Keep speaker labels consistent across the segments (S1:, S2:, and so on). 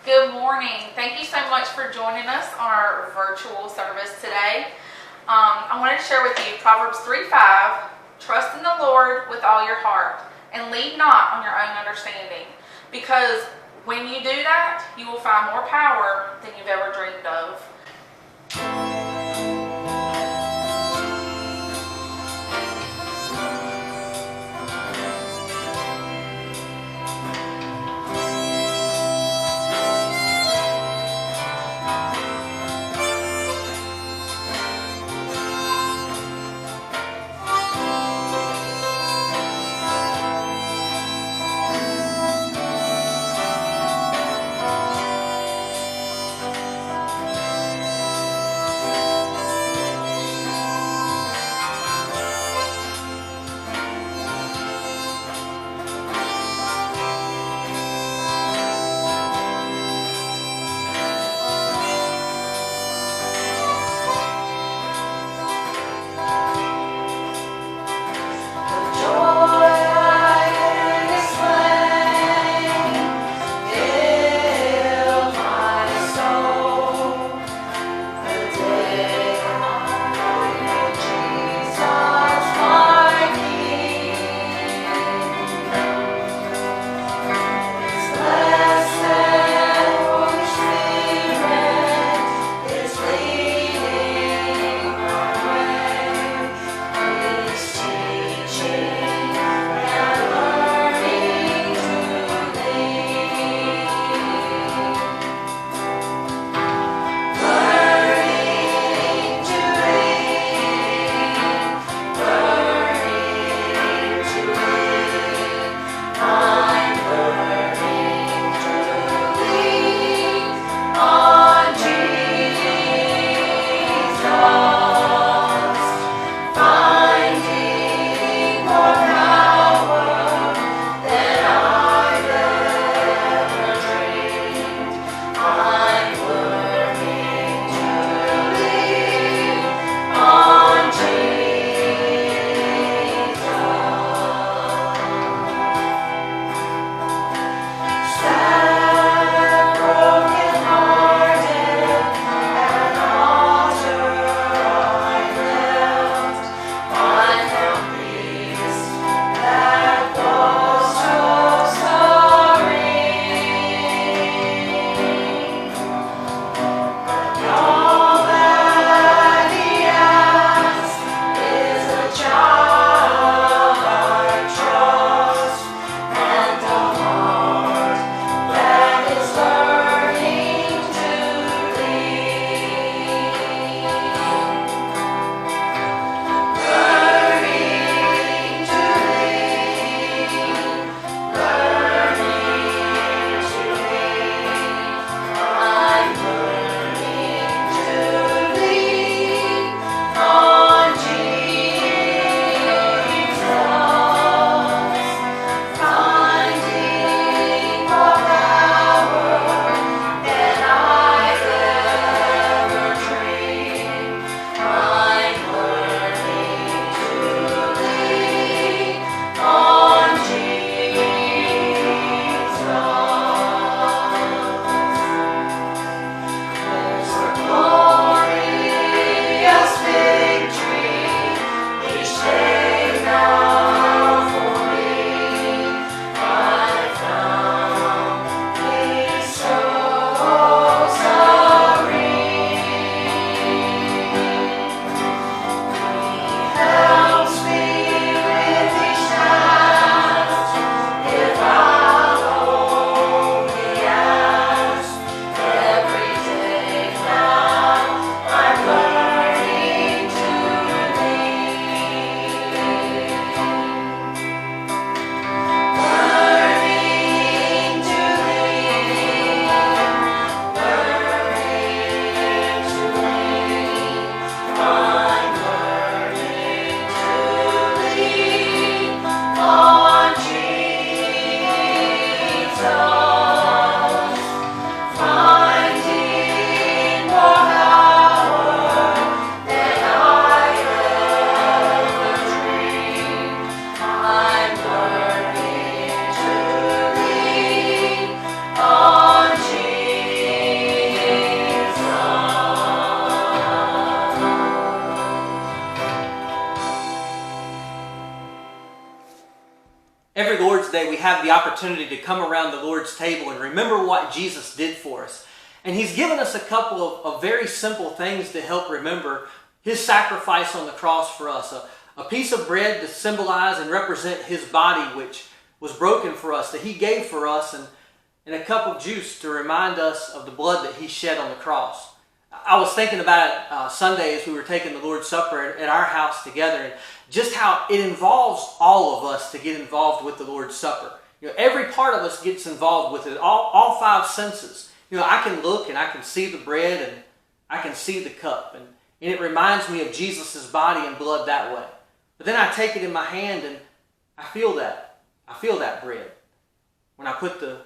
S1: Good morning. Thank you so much for joining us on our virtual service today. I wanted to share with you Proverbs 3:5. Trust in the Lord with all your heart and lean not on your own understanding. Because when you do that, you will find more power than you've ever dreamed of.
S2: have the opportunity to come around the Lord's table and remember what Jesus did for us. And He's given us a couple of very simple things to help remember His sacrifice on the cross for us. A piece of bread to symbolize and represent His body, which was broken for us, that He gave for us, and a cup of juice to remind us of the blood that He shed on the cross. I was thinking about it Sunday as we were taking the Lord's Supper at our house together, and just how it involves all of us to get involved with the Lord's Supper. Every part of us gets involved with it, all five senses. I can look and I can see the bread and I can see the cup, and it reminds me of Jesus' body and blood that way. But then I take it in my hand and I feel that. I feel that bread. When I put the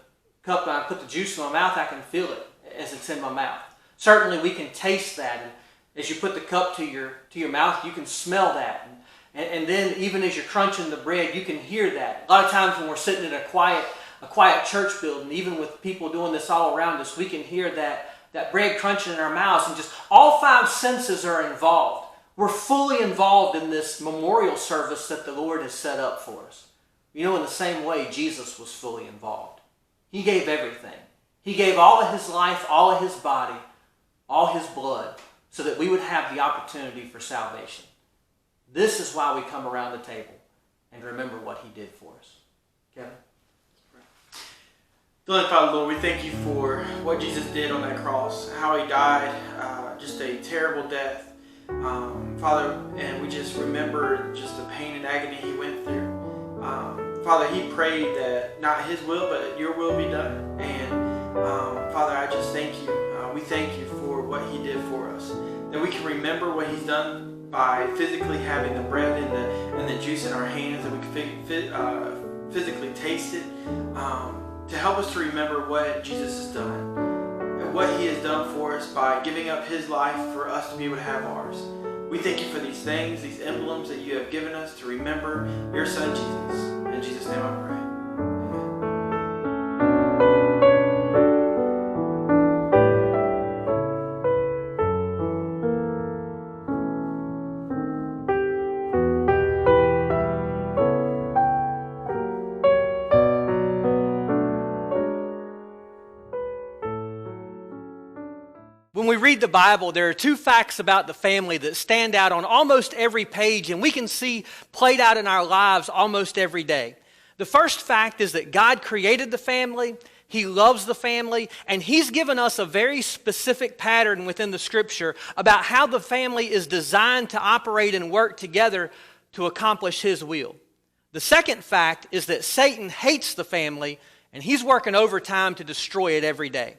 S2: cup and I put the juice in my mouth, I can feel it as it's in my mouth. Certainly we can taste that. And as you put the cup to your mouth, you can smell that. And then even as you're crunching the bread, you can hear that. A lot of times when we're sitting in a quiet church building, even with people doing this all around us, we can hear that bread crunching in our mouths, and just all five senses are involved. We're fully involved in this memorial service that the Lord has set up for us. In the same way, Jesus was fully involved. He gave everything. He gave all of His life, all of His body, all His blood, so that we would have the opportunity for salvation. This is why we come around the table and remember what He did for us. Kevin?
S3: Heavenly Father, Lord, we thank You for what Jesus did on that cross, how He died, just a terrible death. Father, and we just remember just the pain and agony He went through. Father, He prayed that not His will, but Your will be done. And Father, I just thank You. We thank You for what He did for us. That we can remember what He's done by physically having the bread and the juice in our hands, that we can physically taste it, to help us to remember what Jesus has done, and what He has done for us by giving up His life for us to be able to have ours. We thank You for these things, these emblems that You have given us to remember Your Son Jesus. In Jesus' name I pray.
S2: When we read the Bible, there are two facts about the family that stand out on almost every page, and we can see played out in our lives almost every day. The first fact is that God created the family, He loves the family, and He's given us a very specific pattern within the Scripture about how the family is designed to operate and work together to accomplish His will. The second fact is that Satan hates the family, and he's working overtime to destroy it every day.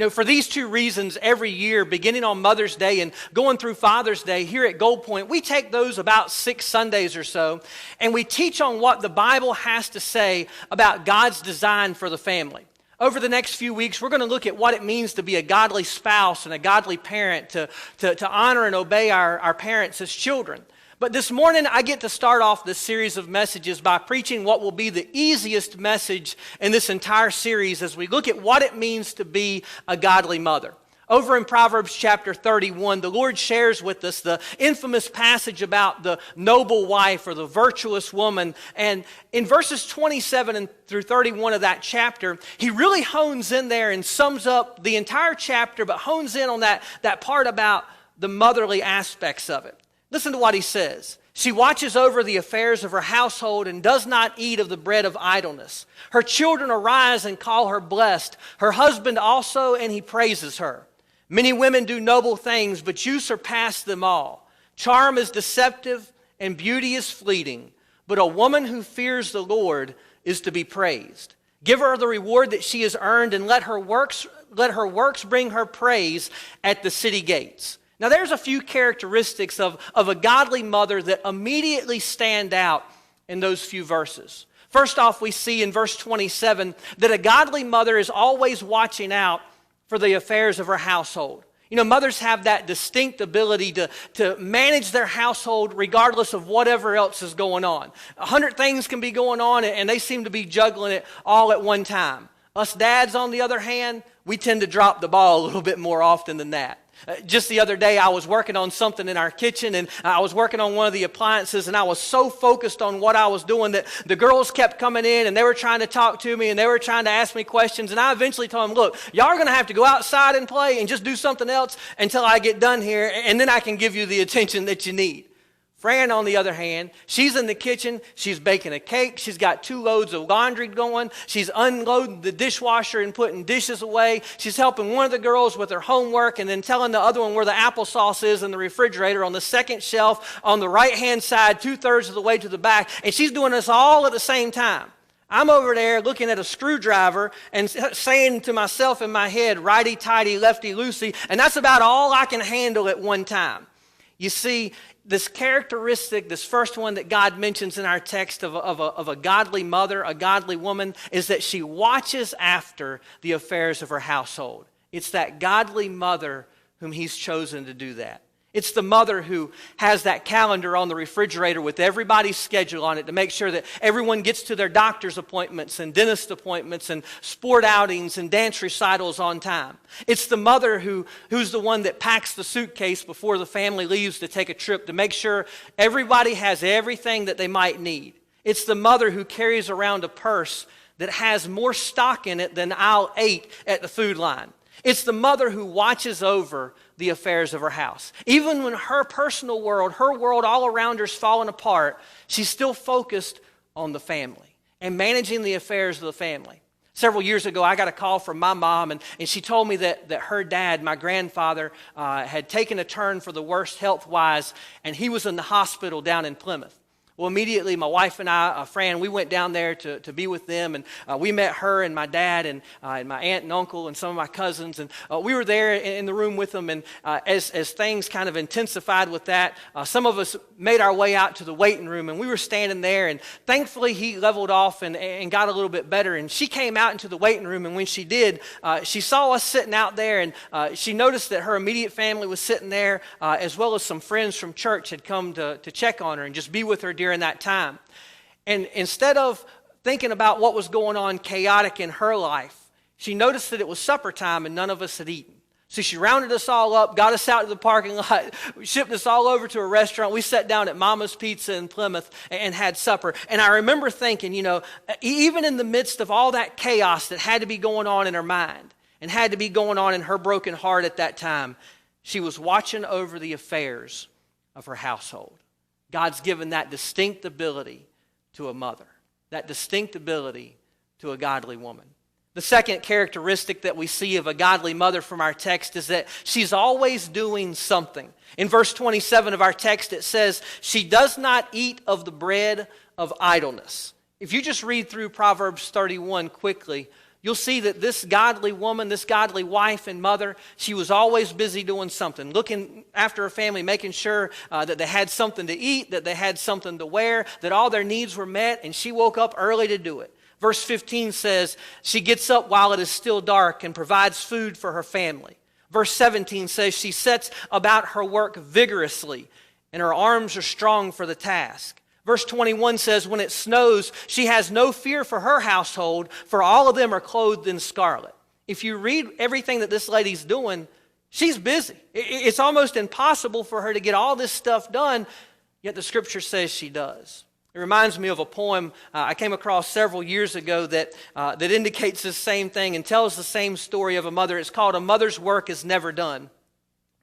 S2: For these two reasons, every year, beginning on Mother's Day and going through Father's Day, here at Gold Point, we take those about 6 Sundays or so, and we teach on what the Bible has to say about God's design for the family. Over the next few weeks, we're going to look at what it means to be a godly spouse and a godly parent, to honor and obey our parents as children. But this morning, I get to start off this series of messages by preaching what will be the easiest message in this entire series as we look at what it means to be a godly mother. Over in Proverbs chapter 31, the Lord shares with us the infamous passage about the noble wife or the virtuous woman. And in verses 27 through 31 of that chapter, He really hones in there and sums up the entire chapter, but hones in on that part about the motherly aspects of it. Listen to what He says. She watches over the affairs of her household and does not eat of the bread of idleness. Her children arise and call her blessed. Her husband also, and he praises her. Many women do noble things, but you surpass them all. Charm is deceptive and beauty is fleeting, but a woman who fears the Lord is to be praised. Give her the reward that she has earned, and let her works bring her praise at the city gates. Now, there's a few characteristics of a godly mother that immediately stand out in those few verses. First off, we see in verse 27 that a godly mother is always watching out for the affairs of her household. Mothers have that distinct ability to manage their household regardless of whatever else is going on. 100 things can be going on, and they seem to be juggling it all at one time. Us dads, on the other hand, we tend to drop the ball a little bit more often than that. Just the other day, I was working on something in our kitchen, and I was working on one of the appliances, and I was so focused on what I was doing that the girls kept coming in, and they were trying to talk to me, and they were trying to ask me questions, and I eventually told them, look, y'all are going to have to go outside and play and just do something else until I get done here, and then I can give you the attention that you need. Fran, on the other hand, she's in the kitchen, she's baking a cake, she's got 2 loads of laundry going, she's unloading the dishwasher and putting dishes away, she's helping one of the girls with her homework and then telling the other one where the applesauce is in the refrigerator on the second shelf on the right-hand side, 2/3 of the way to the back, and she's doing this all at the same time. I'm over there looking at a screwdriver and saying to myself in my head, righty-tighty, lefty-loosey, and that's about all I can handle at one time. You see, this characteristic, this first one that God mentions in our text of a godly mother, a godly woman, is that she watches after the affairs of her household. It's that godly mother whom He's chosen to do that. It's the mother who has that calendar on the refrigerator with everybody's schedule on it to make sure that everyone gets to their doctor's appointments and dentist appointments and sport outings and dance recitals on time. It's the mother who's the one that packs the suitcase before the family leaves to take a trip to make sure everybody has everything that they might need. It's the mother who carries around a purse that has more stock in it than aisle 8 at the food line. It's the mother who watches over the affairs of her house. Even when her personal world, her world all around her is falling apart, she's still focused on the family and managing the affairs of the family. Several years ago, I got a call from my mom, and she told me that her dad, my grandfather, had taken a turn for the worst health-wise, and he was in the hospital down in Plymouth. Well, immediately, my wife and I, Fran, we went down there to be with them, and we met her and my dad and my aunt and uncle and some of my cousins, and we were there in the room with them, and as things kind of intensified with that, some of us made our way out to the waiting room, and we were standing there, and thankfully, he leveled off and got a little bit better, and she came out into the waiting room, and when she did, she saw us sitting out there, and she noticed that her immediate family was sitting there, as well as some friends from church had come to check on her and just be with her during that time. And instead of thinking about what was going on chaotic in her life, she noticed that it was supper time and none of us had eaten. So she rounded us all up, got us out to the parking lot, shipped us all over to a restaurant. We sat down at Mama's Pizza in Plymouth and had supper. And I remember thinking, even in the midst of all that chaos that had to be going on in her mind and had to be going on in her broken heart at that time, she was watching over the affairs of her household. God's given that distinct ability to a mother, that distinct ability to a godly woman. The second characteristic that we see of a godly mother from our text is that she's always doing something. In verse 27 of our text, it says, she does not eat of the bread of idleness. If you just read through Proverbs 31 quickly, you'll see that this godly woman, this godly wife and mother, she was always busy doing something, looking after her family, making sure that they had something to eat, that they had something to wear, that all their needs were met, and she woke up early to do it. Verse 15 says, she gets up while it is still dark and provides food for her family. Verse 17 says, she sets about her work vigorously, and her arms are strong for the task. Verse 21 says, when it snows, she has no fear for her household, for all of them are clothed in scarlet. If you read everything that this lady's doing, she's busy. It's almost impossible for her to get all this stuff done, yet the scripture says she does. It reminds me of a poem I came across several years ago that indicates the same thing and tells the same story of a mother. It's called A Mother's Work is Never Done.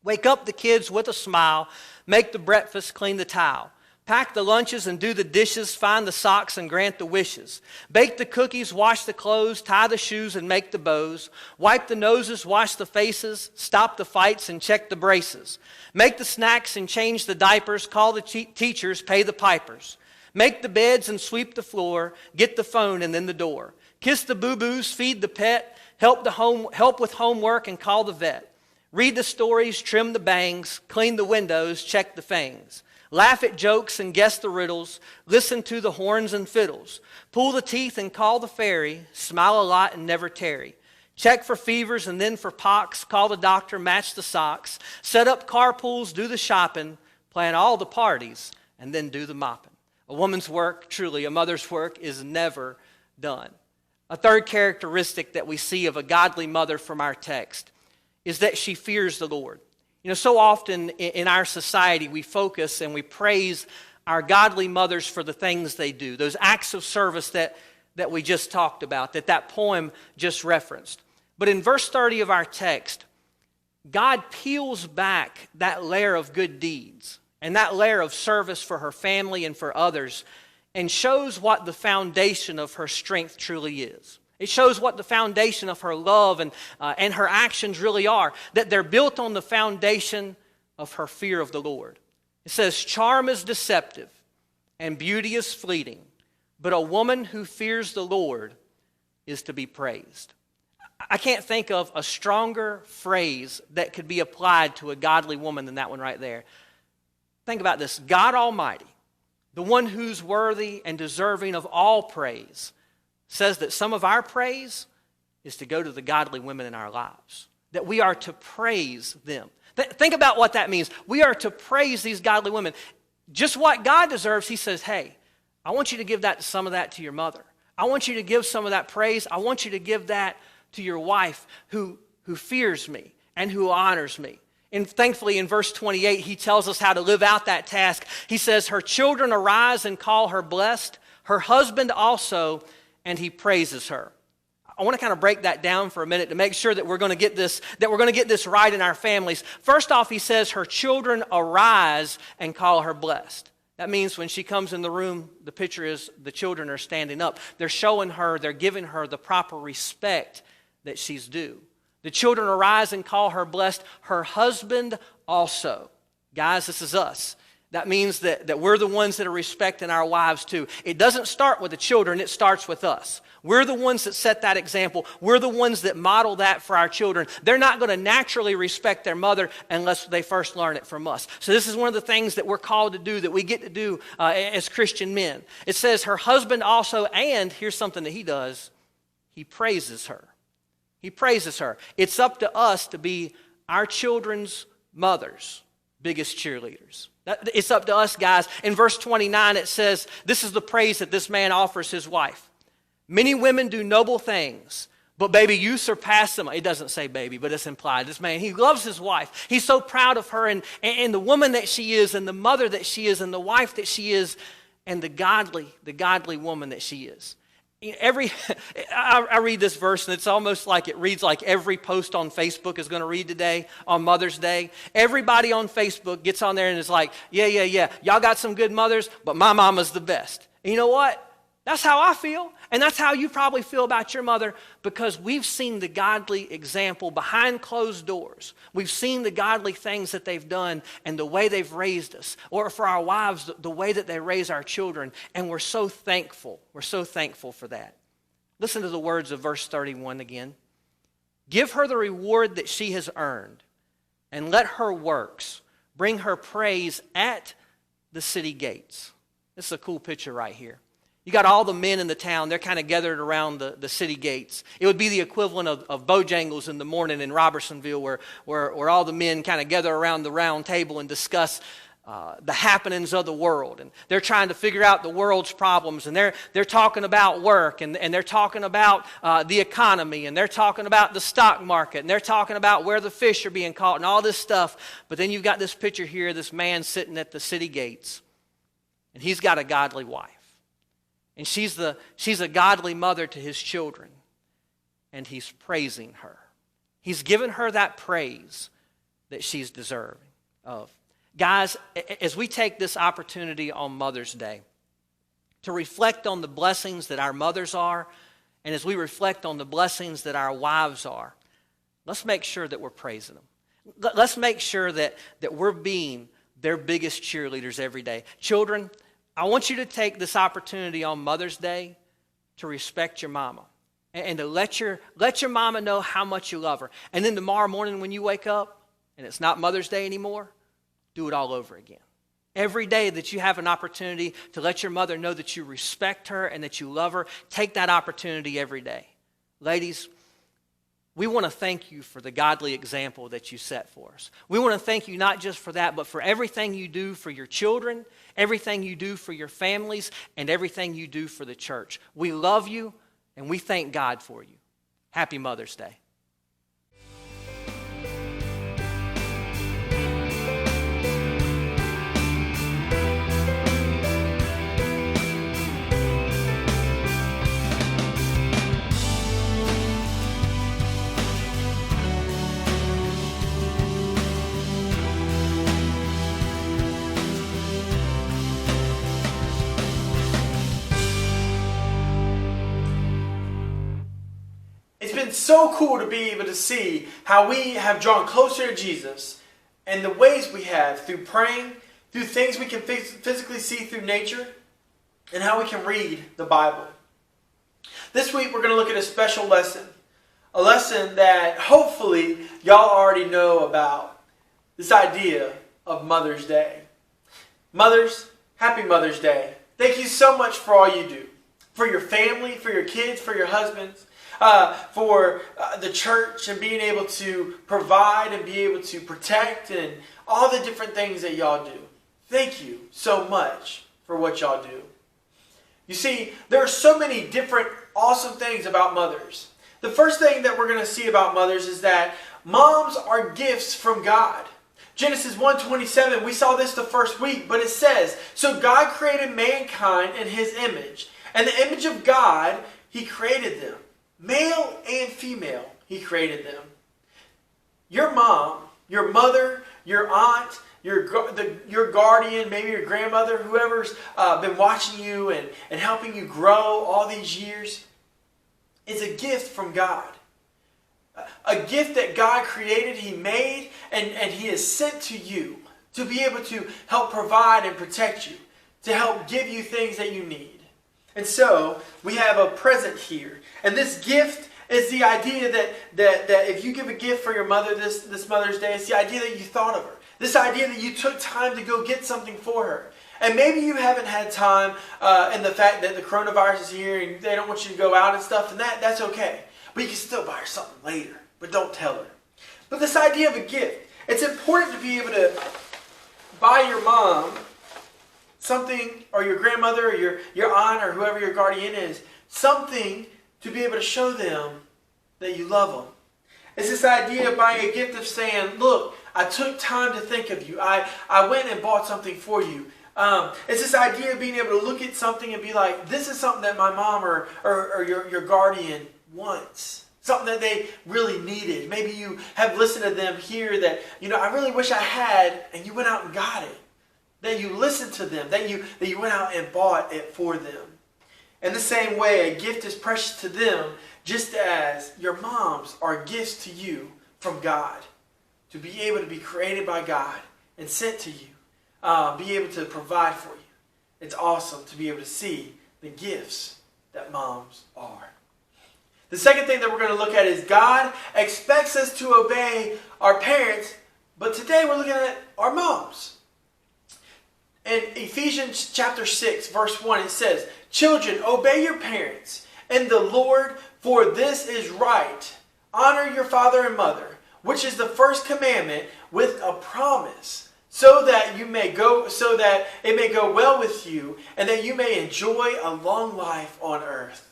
S2: Wake up the kids with a smile, make the breakfast, clean the towel. Pack the lunches and do the dishes, find the socks and grant the wishes. Bake the cookies, wash the clothes, tie the shoes and make the bows. Wipe the noses, wash the faces, stop the fights and check the braces. Make the snacks and change the diapers, call the teachers, pay the pipers. Make the beds and sweep the floor, get the phone and then the door. Kiss the boo-boos, feed the pet, help with homework and call the vet. Read the stories, trim the bangs, clean the windows, check the fangs. Laugh at jokes and guess the riddles, listen to the horns and fiddles. Pull the teeth and call the fairy, smile a lot and never tarry. Check for fevers and then for pox, call the doctor, match the socks. Set up carpools, do the shopping, plan all the parties, and then do the mopping. A woman's work, truly, a mother's work, is never done. A third characteristic that we see of a godly mother from our text is that she fears the Lord. You know, so often in our society, we focus and we praise our godly mothers for the things they do, those acts of service that we just talked about, that poem just referenced. But in verse 30 of our text, God peels back that layer of good deeds and that layer of service for her family and for others and shows what the foundation of her strength truly is. It shows what the foundation of her love and her actions really are, that they're built on the foundation of her fear of the Lord. It says, charm is deceptive and beauty is fleeting, but a woman who fears the Lord is to be praised. I can't think of a stronger phrase that could be applied to a godly woman than that one right there. Think about this. God Almighty, the one who's worthy and deserving of all praise, says that some of our praise is to go to the godly women in our lives, that we are to praise them. Think about what that means. We are to praise these godly women. Just what God deserves, he says, hey, I want you to give some of that to your mother. I want you to give some of that praise. I want you to give that to your wife who fears me and who honors me. And thankfully in verse 28, he tells us how to live out that task. He says, her children arise and call her blessed, her husband also, and he praises her. I want to kind of break that down for a minute to make sure that we're going to get this right in our families. First off, he says her children arise and call her blessed. That means when she comes in the room, the picture is the children are standing up. They're showing her, they're giving her the proper respect that she's due. The children arise and call her blessed. Her husband also. Guys, this is us. That means that we're the ones that are respecting our wives too. It doesn't start with the children, it starts with us. We're the ones that set that example. We're the ones that model that for our children. They're not going to naturally respect their mother unless they first learn it from us. So this is one of the things that we're called to do, that we get to do as Christian men. It says her husband also, and here's something that he does, he praises her. He praises her. It's up to us to be our children's mothers' biggest cheerleaders. It's up to us, guys. In verse 29, it says, this is the praise that this man offers his wife. Many women do noble things, but baby, you surpass them. It doesn't say baby, but it's implied. This man, he loves his wife. He's so proud of her and the woman that she is and the mother that she is and the wife that she is and the godly woman that she is. I read this verse and it's almost like it reads like every post on Facebook is going to read today on Mother's Day. Everybody on Facebook gets on there and is like, yeah. Y'all got some good mothers, but my mama's the best. And you know what? That's how I feel. And that's how you probably feel about your mother, because we've seen the godly example behind closed doors. We've seen the godly things that they've done and the way they've raised us, or for our wives, the way that they raise our children. And we're so thankful. We're so thankful for that. Listen to the words of verse 31 again. Give her the reward that she has earned, and let her works bring her praise at the city gates. This is a cool picture right here. You got all the men in the town. They're kind of gathered around the city gates. It would be the equivalent of Bojangles in the morning in Robertsonville, where all the men kind of gather around the round table and discuss the happenings of the world. And they're trying to figure out the world's problems. And they're talking about work. And they're talking about the economy. And they're talking about the stock market. And they're talking about where the fish are being caught and all this stuff. But then you've got this picture here, this man sitting at the city gates. And he's got a godly wife. And she's a godly mother to his children. And he's praising her. He's given her that praise that she's deserving of. Guys, as we take this opportunity on Mother's Day to reflect on the blessings that our mothers are, and as we reflect on the blessings that our wives are, let's make sure that we're praising them. Let's make sure that we're being their biggest cheerleaders every day. Children, I want you to take this opportunity on Mother's Day to respect your mama and to let your mama know how much you love her. And then tomorrow morning when you wake up and it's not Mother's Day anymore, do it all over again. Every day that you have an opportunity to let your mother know that you respect her and that you love her, take that opportunity every day. Ladies, we want to thank you for the godly example that you set for us. We want to thank you not just for that, but for everything you do for your children, everything you do for your families, and everything you do for the church. We love you, and we thank God for you. Happy Mother's Day.
S3: been so cool to be able to see how we have drawn closer to Jesus and the ways we have through praying, through things we can physically see through nature, and how we can read the Bible. This week we're going to look at a special lesson. A lesson that hopefully y'all already know about. This idea of Mother's Day. Mothers, happy Mother's Day. Thank you so much for all you do. For your family, for your kids, for your husbands, for the church and being able to provide and be able to protect and all the different things that y'all do. Thank you so much for what y'all do. You see, there are so many different awesome things about mothers. The first thing that we're going to see about mothers is that moms are gifts from God. Genesis 1:27, we saw this the first week, but it says, "So God created mankind in His image. And the image of God, He created them. Male and female, He created them." Your mom, your mother, your aunt, your guardian, maybe your grandmother, whoever's been watching you and helping you grow all these years, is a gift from God. A gift that God created, He made, and He has sent to you to be able to help provide and protect you, to help give you things that you need. And so, we have a present here. And this gift is the idea that if you give a gift for your mother this Mother's Day, it's the idea that you thought of her. This idea that you took time to go get something for her. And maybe you haven't had time and the fact that the coronavirus is here and they don't want you to go out and stuff, and that's okay. But you can still buy her something later, but don't tell her. But this idea of a gift, it's important to be able to buy your mom something, or your grandmother, or your aunt, or whoever your guardian is, something to be able to show them that you love them. It's this idea of buying a gift of saying, look, I took time to think of you. I went and bought something for you. It's this idea of being able to look at something and be like, this is something that my mom or your guardian wants. Something that they really needed. Maybe you have listened to them here that, I really wish I had, and you went out and got it. That you listened to them. That you went out and bought it for them. In the same way, a gift is precious to them, just as your moms are gifts to you from God. To be able to be created by God and sent to you. Be able to provide for you. It's awesome to be able to see the gifts that moms are. The second thing that we're going to look at is God expects us to obey our parents, but today we're looking at our moms. In Ephesians chapter 6, verse 1, it says, "Children, obey your parents in the Lord, for this is right. Honor your father and mother, which is the first commandment with a promise, so that it may go well with you, and that you may enjoy a long life on earth."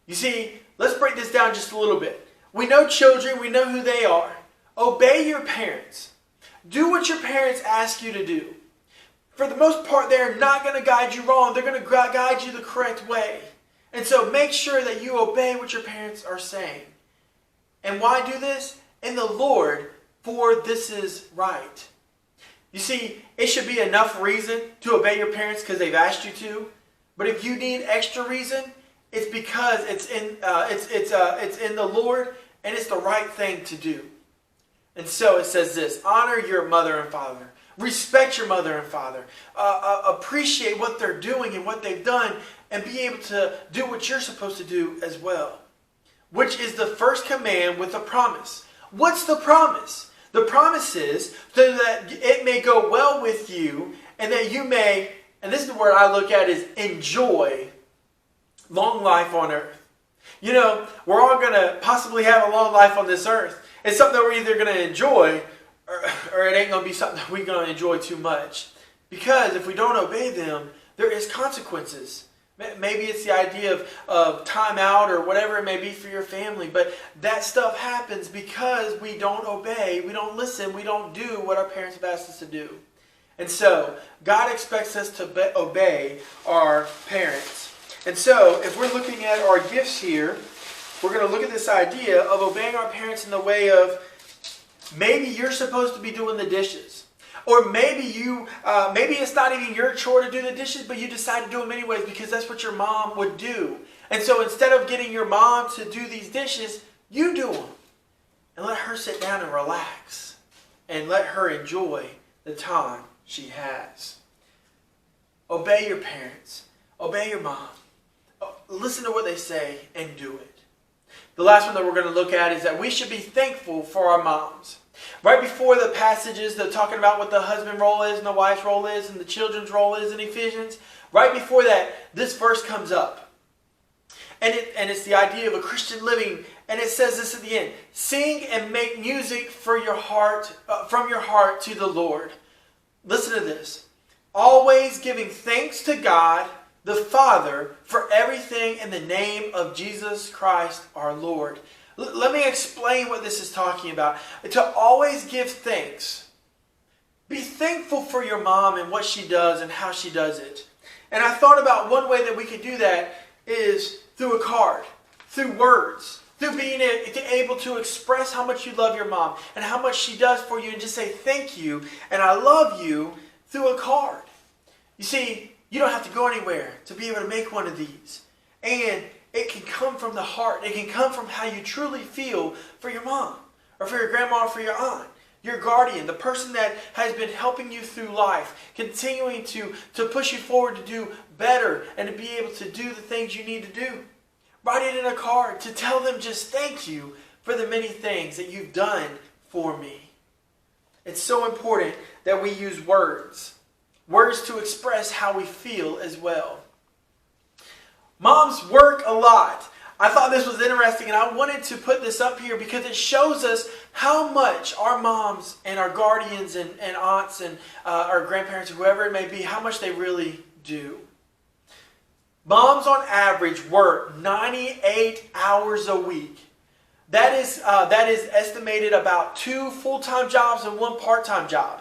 S3: You see, let's break this down just a little bit. We know children, we know who they are. Obey your parents. Do what your parents ask you to do. For the most part, they're not going to guide you wrong. They're going to guide you the correct way. And so make sure that you obey what your parents are saying. And why do this? In the Lord, for this is right. You see, it should be enough reason to obey your parents because they've asked you to. But if you need extra reason, it's because it's in the Lord and it's the right thing to do. And so it says this: honor your mother and father. Respect your mother and father. Appreciate what they're doing and what they've done, and be able to do what you're supposed to do as well. Which is the first command with a promise. What's the promise? The promise is so that it may go well with you, and that you may, and this is the word I look at, is enjoy long life on earth. We're all going to possibly have a long life on this earth. It's something that we're either going to enjoy, or it ain't going to be something that we're going to enjoy too much. Because if we don't obey them, there is consequences. Maybe it's the idea of time out or whatever it may be for your family. But that stuff happens because we don't obey, we don't listen, we don't do what our parents have asked us to do. And so, God expects us to obey our parents. And so, if we're looking at our gifts here, we're going to look at this idea of obeying our parents in the way of, maybe you're supposed to be doing the dishes. Or maybe it's not even your chore to do the dishes, but you decide to do them anyways because that's what your mom would do. And so instead of getting your mom to do these dishes, You do them. And let her sit down and relax. And let her enjoy the time she has. Obey your parents. Obey your mom. Listen to what they say and do it. The last one that we're going to look at is that we should be thankful for our moms. Right before the passages, they're talking about what the husband role is and the wife's role is and the children's role is in Ephesians. Right before that, this verse comes up. And it's the idea of a Christian living. And it says this at the end. Sing and make music for your heart, from your heart to the Lord. Listen to this. Always giving thanks to God, the Father, for everything in the name of Jesus Christ our Lord. Let me explain what this is talking about. To always give thanks. Be thankful for your mom and what she does and how she does it. And I thought about one way that we could do that is through a card, through words, through being able to express how much you love your mom and how much she does for you and just say thank you and I love you through a card. You see, you don't have to go anywhere to be able to make one of these. And it can come from the heart. It can come from how you truly feel for your mom or for your grandma or for your aunt. Your guardian, the person that has been helping you through life, continuing to push you forward to do better and to be able to do the things you need to do. Write it in a card to tell them just thank you for the many things that you've done for me. It's so important that we use words. Words to express how we feel as well. Moms work a lot. I thought this was interesting and I wanted to put this up here because it shows us how much our moms and our guardians and aunts and our grandparents or whoever it may be, how much they really do. Moms on average work 98 hours a week. That is estimated about 2 full-time jobs and 1 part-time job.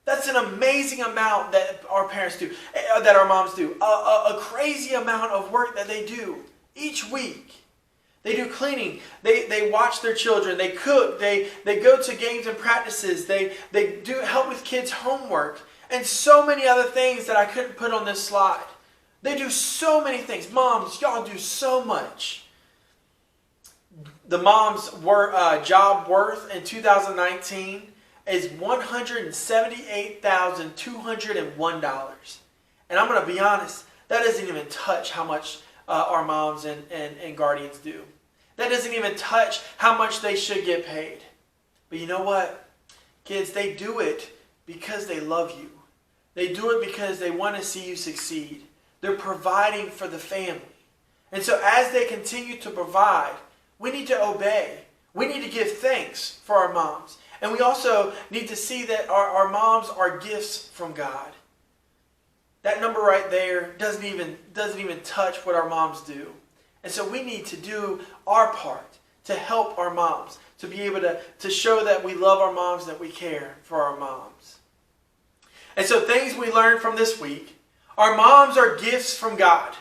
S3: That's an amazing amount that our parents do, that our moms do. A crazy amount of work that they do each week. They do cleaning. They watch their children. They cook. They go to games and practices. They do help with kids' homework. And so many other things that I couldn't put on this slide. They do so many things. Moms, y'all do so much. The mom's job worth in 2019 is $178,201. And I'm going to be honest, that doesn't even touch how much our moms and guardians do. That doesn't even touch how much they should get paid. But you know what? Kids, they do it because they love you. They do it because they want to see you succeed. They're providing for the family. And so as they continue to provide, we need to obey. We need to give thanks for our moms. And we also need to see that our moms are gifts from God. That number right there doesn't even touch what our moms do. And so we need to do our part to help our moms, to be able to show that we love our moms, that we care for our moms. And so things we learned from this week, our moms are gifts from God.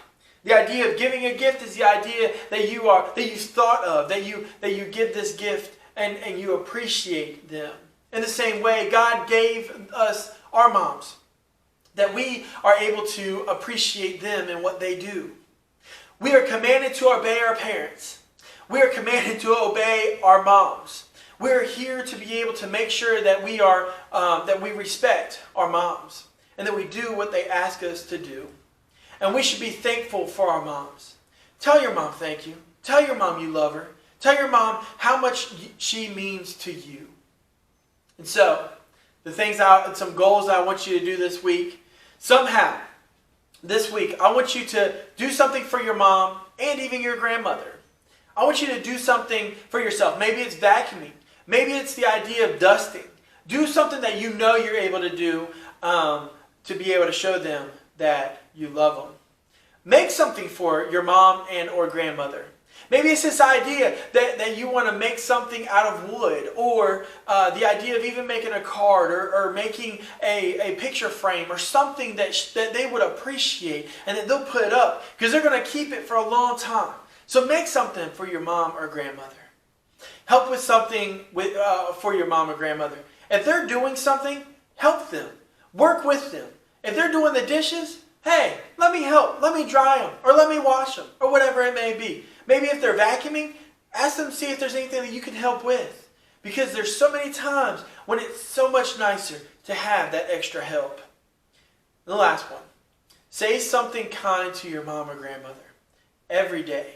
S3: The idea of giving a gift is the idea that you've thought of, that you give this gift and you appreciate them. In the same way, God gave us our moms, that we are able to appreciate them and what they do. We are commanded to obey our parents. We are commanded to obey our moms. We are here to be able to make sure that we respect our moms and that we do what they ask us to do. And we should be thankful for our moms. Tell your mom thank you. Tell your mom you love her. Tell your mom how much she means to you. And so, some goals that I want you to do this week. Somehow, this week, I want you to do something for your mom and even your grandmother. I want you to do something for yourself. Maybe it's vacuuming. Maybe it's the idea of dusting. Do something that you know you're able to do to be able to show them that you love them. Make something for your mom and or grandmother. Maybe it's this idea that you want to make something out of wood, or the idea of even making a card or making a picture frame or something that they would appreciate and that they'll put up because they're going to keep it for a long time. So make something for your mom or grandmother. Help with something for your mom or grandmother. If they're doing something, help them. Work with them. If they're doing the dishes, hey, let me help. Let me dry them or let me wash them or whatever it may be. Maybe if they're vacuuming, Ask them to see if there's anything that you can help with. Because there's so many times when it's so much nicer to have that extra help. The last one. Say something kind to your mom or grandmother every day.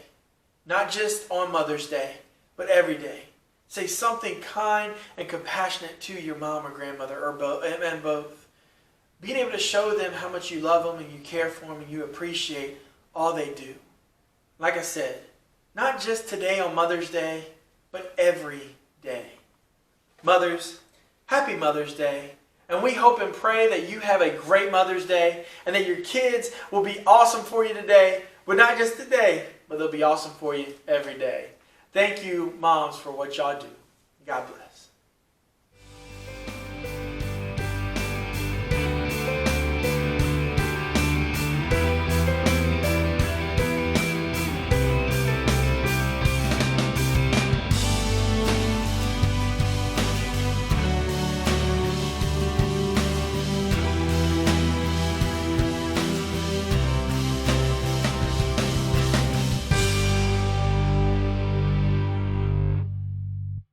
S3: Not just on Mother's Day, but every day. Say something kind and compassionate to your mom or grandmother, or both. Being able to show them how much you love them and you care for them and you appreciate all they do. Like I said, not just today on Mother's Day, but every day. Mothers, happy Mother's Day. And we hope and pray that you have a great Mother's Day and that your kids will be awesome for you today, but not just today, but they'll be awesome for you every day. Thank you, moms, for what y'all do. God bless.